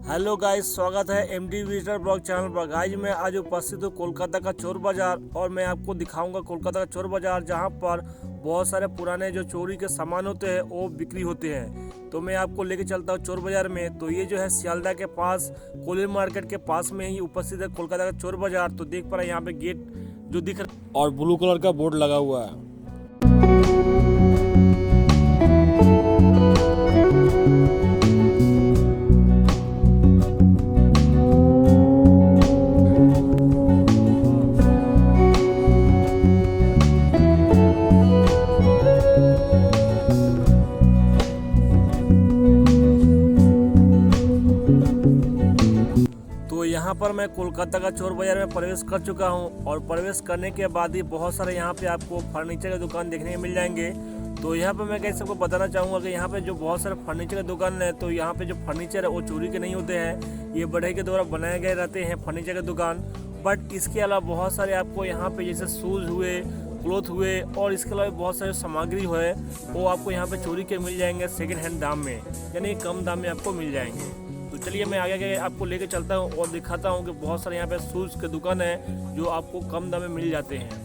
Hello guys, स्वागत है MD visitor blog channel पर। गाइस मैं आज उपस्थित हूँ कोलकाता का चोर बाजार और मैं आपको दिखाऊंगा कोलकाता का चोर बाजार, जहाँ पर बहुत सारे पुराने जो चोरी के सामान होते हैं वो बिक्री होते हैं। तो मैं आपको लेके चलता हूँ चोर बाजार में। तो ये जो है सियालदह के पास कोली मार्केट के पास में ही उपस्थित है कोलकाता का चोर बाजार। तो देख पा रहे हैं यहाँ पे गेट जो दिख रहा है और ब्लू कलर का बोर्ड लगा हुआ है। तो यहाँ पर मैं कोलकाता का चोर बाजार में प्रवेश कर चुका हूँ और प्रवेश करने के बाद ही बहुत सारे यहाँ पे आपको फर्नीचर की दुकान देखने को मिल जाएंगे। तो यहाँ पे मैं कैसे सबको बताना चाहूँगा कि यहाँ पे जो बहुत सारे फर्नीचर की दुकान है, तो यहाँ पे जो फर्नीचर है वो चोरी के नहीं होते हैं, ये बढ़ई के द्वारा बनाए गए रहते हैं फर्नीचर की दुकान। बट इसके अलावा बहुत सारे आपको यहाँ पे जैसे शूज़ हुए, क्लोथ हुए और इसके अलावा बहुत सारे सामग्री हुए वो आपको यहाँ पे चोरी के मिल जाएंगे सेकेंड हैंड दाम में, यानी कम दाम में आपको मिल जाएंगे। तो चलिए मैं आगे आपको लेके चलता हूँ और दिखाता हूँ कि बहुत सारे यहाँ पे शूज़ की दुकान है जो आपको कम दाम में मिल जाते हैं।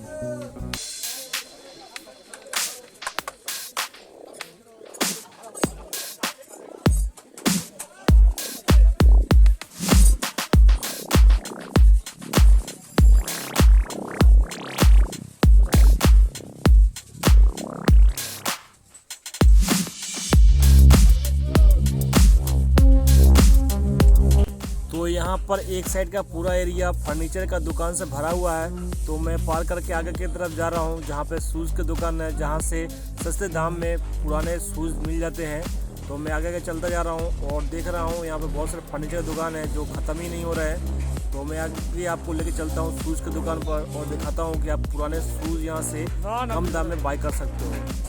तो यहाँ पर एक साइड का पूरा एरिया फर्नीचर का दुकान से भरा हुआ है। तो मैं पार करके आगे की तरफ जा रहा हूँ जहाँ पे शूज़ की दुकान है, जहाँ से सस्ते दाम में पुराने शूज़ मिल जाते हैं। तो मैं आगे चलता जा रहा हूँ और देख रहा हूँ यहाँ पे बहुत सारे फर्नीचर की दुकान है जो ख़त्म ही नहीं हो रहा है। तो मैं आगे आपको लेके चलता हूँ शूज़ की दुकान पर और दिखाता हूँ कि आप पुराने शूज़ यहाँ से कम दाम में बाई कर सकते हो।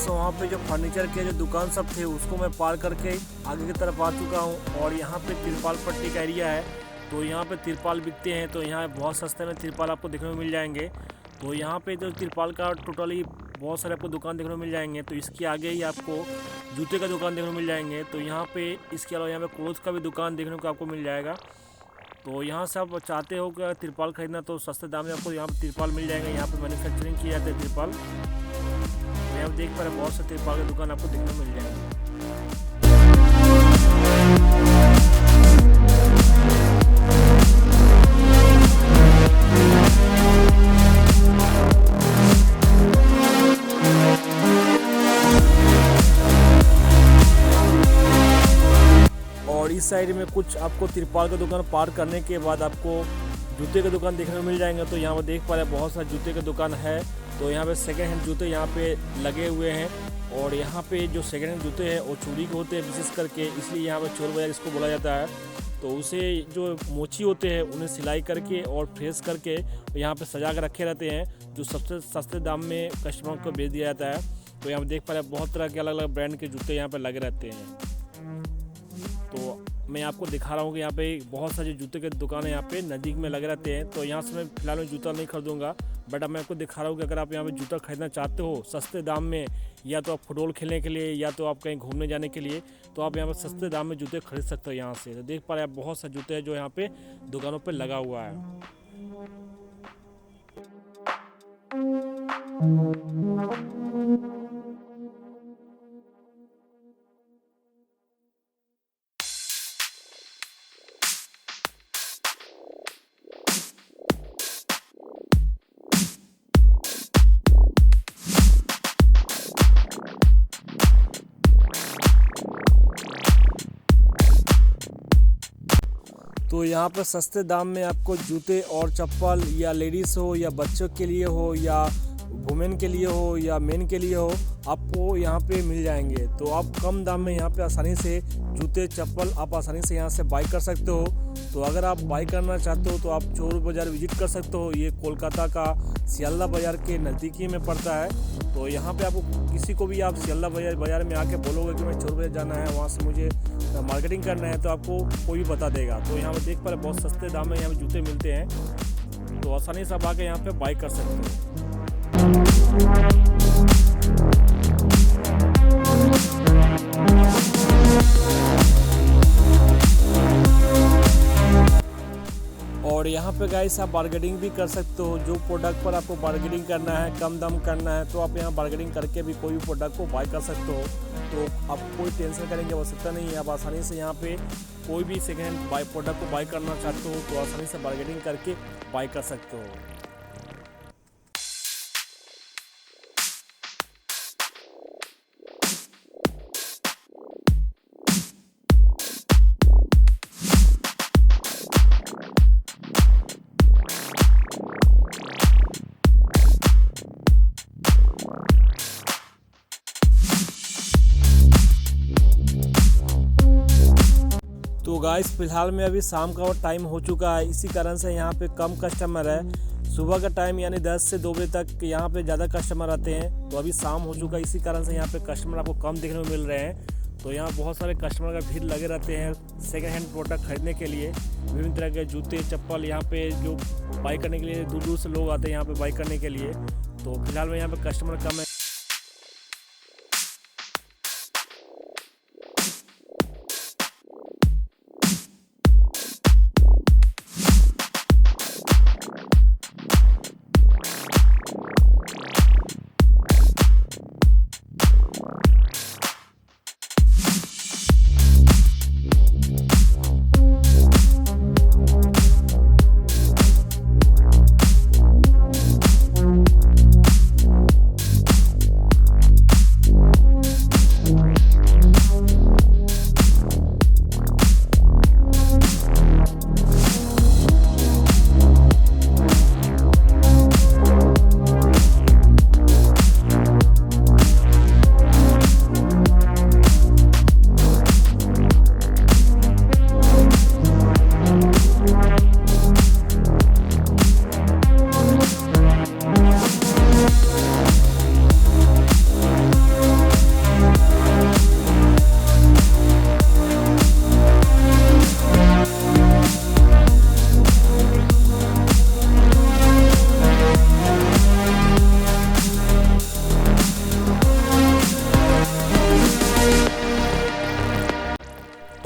वहाँ पे जो फर्नीचर के जो दुकान सब थे उसको मैं पार करके आगे की तरफ आ चुका हूँ और यहाँ पे तिरपाल पट्टी का एरिया है। तो यहाँ पे तिरपाल बिकते हैं, तो यहाँ बहुत सस्ते में तिरपाल आपको देखने को मिल जाएंगे। तो यहाँ पे जो तिरपाल का टोटली बहुत सारे आपको दुकान देखने को मिल जाएंगे। तो इसके आगे ही आपको जूते का दुकान देखने को मिल जाएंगे। तो यहाँ पे इसके अलावा यहाँ पे क्लोथ का भी दुकान देखने को आपको मिल जाएगा। तो यहाँ से आप चाहते हो कि तिरपाल खरीदना तो सस्ते दाम में आपको यहाँ पर तिरपाल मिल जाएंगे। यहाँ पर मैन्युफैक्चरिंग किए जाते हैं तिरपाल। आप देख पा रहे हैं बहुत से तिरपाल की दुकान आपको देखने को मिल जाएगी। और इस साइड में कुछ आपको तिरपाल की दुकान पार करने के बाद आपको जूते की दुकान देखने को मिल जाएंगे। तो यहाँ पर देख पा रहे हैं बहुत सारे जूते की दुकान है। तो यहाँ पे सेकेंड हैंड जूते यहाँ पे लगे हुए हैं और यहाँ पे जो सेकेंड हैंड जूते हैं वो चोरी के होते हैं विशेष करके, इसलिए यहाँ पे चोर बाजार इसको बोला जाता है। तो उसे जो मोची होते हैं उन्हें सिलाई करके और फ्रेश करके यहाँ पे सजा कर रखे रहते हैं, जो सबसे सस्ते दाम में कस्टमर को बेच दिया जाता है। तो यहाँ पे देख पा रहे हैं बहुत तरह के अलग अलग ब्रांड के जूते यहाँ पर लगे रहते हैं। तो मैं आपको दिखा रहा हूँ कि यहाँ पे बहुत सारे जूते के दुकानें यहाँ पे नज़दीक में लगे रहते हैं। तो यहाँ से मैं फिलहाल जूता नहीं खरीदूंगा, बट अब मैं आपको दिखा रहा हूँ कि अगर आप यहाँ पे जूता खरीदना चाहते हो सस्ते दाम में, या तो आप फुटबॉल खेलने के लिए या तो आप कहीं घूमने जाने के लिए, तो आप यहाँ पर सस्ते दाम में जूते खरीद सकते हो यहाँ से। तो देख पा रहे हैं बहुत सारे जूते हैं जो यहाँ पे दुकानों पर लगा हुआ है। तो यहाँ पर सस्ते दाम में आपको जूते और चप्पल, या लेडीज़ हो या बच्चों के लिए हो या वुमेन के लिए हो या मेन के लिए हो, आपको यहाँ पे मिल जाएंगे। तो आप कम दाम में यहाँ पे आसानी से जूते चप्पल आप आसानी से यहाँ से बाई कर सकते हो। तो अगर आप बाई करना चाहते हो तो आप चोर बाज़ार विजिट कर सकते हो। ये कोलकाता का सियालदा बाज़ार के नज़दीकी में पड़ता है। तो यहाँ पे आपको किसी को भी आप सियालदा बाज़ार में आके बोलोगे कि मैं चोर बाज़ार जाना है, वहाँ से मुझे मार्केटिंग करना है, तो आपको कोई भी बता देगा। तो यहाँ पे देख पा रहे बहुत सस्ते दाम में यहाँ पे जूते मिलते हैं, तो आसानी से आप आके यहाँ पे बाई कर सकते हो। और यहाँ पे गाइस आप बार्गेनिंग भी कर सकते हो। जो प्रोडक्ट पर आपको बार्गेनिंग करना है, कम दाम करना है, तो आप यहाँ बार्गेनिंग करके भी कोई भी प्रोडक्ट को बाय कर सकते हो। तो आप कोई टेंशन करने की आवश्यकता नहीं है। आप आसानी से यहाँ पे कोई भी सेकेंड हैंड प्रोडक्ट को बाय करना चाहते हो तो आसानी से बार्गेनिंग करके बाय कर सकते हो। तो गाइस फिलहाल में अभी शाम का टाइम हो चुका है, इसी कारण से यहाँ पे कम कस्टमर है। सुबह का टाइम यानी 10 से 2 बजे तक यहाँ पे ज़्यादा कस्टमर आते हैं। तो अभी शाम हो चुका है, इसी कारण से यहाँ पे कस्टमर आपको कम देखने को मिल रहे हैं। तो यहाँ बहुत सारे कस्टमर का भीड़ लगे रहते हैं सेकेंड हैंड प्रोडक्ट खरीदने के लिए। विभिन्न तरह के जूते चप्पल यहाँ पे जो बाई करने के लिए दूर दूर से लोग आते हैं यहाँ पे बाई करने के लिए। तो फिलहाल में यहाँ पे कस्टमर कम है।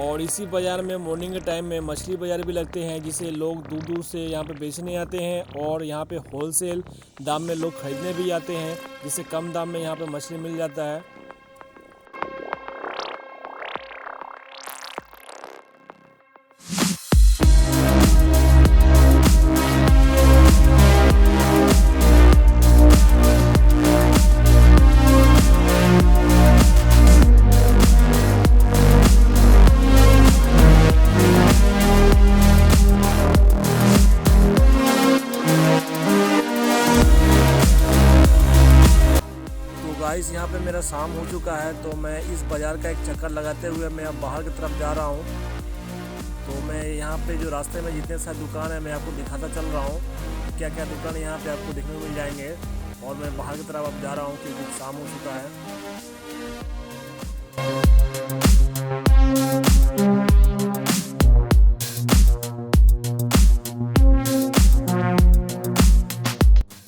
और इसी बाज़ार में मॉर्निंग के टाइम में मछली बाज़ार भी लगते हैं, जिसे लोग दूर दूर से यहाँ पे बेचने आते हैं और यहाँ पे होलसेल दाम में लोग ख़रीदने भी आते हैं, जिससे कम दाम में यहाँ पे मछली मिल जाता है। गाइस यहाँ पे मेरा शाम हो चुका है, तो मैं इस बाज़ार का एक चक्कर लगाते हुए मैं अब बाहर की तरफ जा रहा हूँ। तो मैं यहाँ पे जो रास्ते में जितने सारे दुकान है मैं आपको दिखाता चल रहा हूँ, क्या क्या दुकान यहाँ पे आपको देखने को मिल जाएंगे। और मैं बाहर की तरफ अब जा रहा हूँ क्योंकि शाम हो चुका है।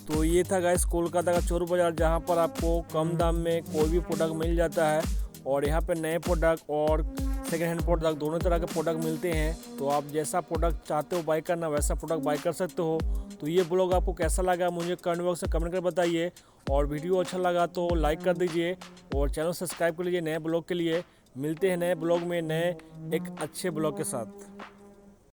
तो ये था गाइस कोलकाता का चोर बाज़ार, जहाँ पर आपको कम दाम में कोई भी प्रोडक्ट मिल जाता है। और यहाँ पे नए प्रोडक्ट और सेकेंड हैंड प्रोडक्ट दोनों तरह के प्रोडक्ट मिलते हैं। तो आप जैसा प्रोडक्ट चाहते हो बाई करना वैसा प्रोडक्ट बाई कर सकते हो। तो ये ब्लॉग आपको कैसा लगा मुझे कमेंट बॉक्स में कमेंट कर बताइए। और वीडियो अच्छा लगा तो लाइक कर दीजिए और चैनल सब्सक्राइब कर लीजिए नए ब्लॉग के लिए। मिलते हैं नए ब्लॉग में नए एक अच्छे ब्लॉग के साथ।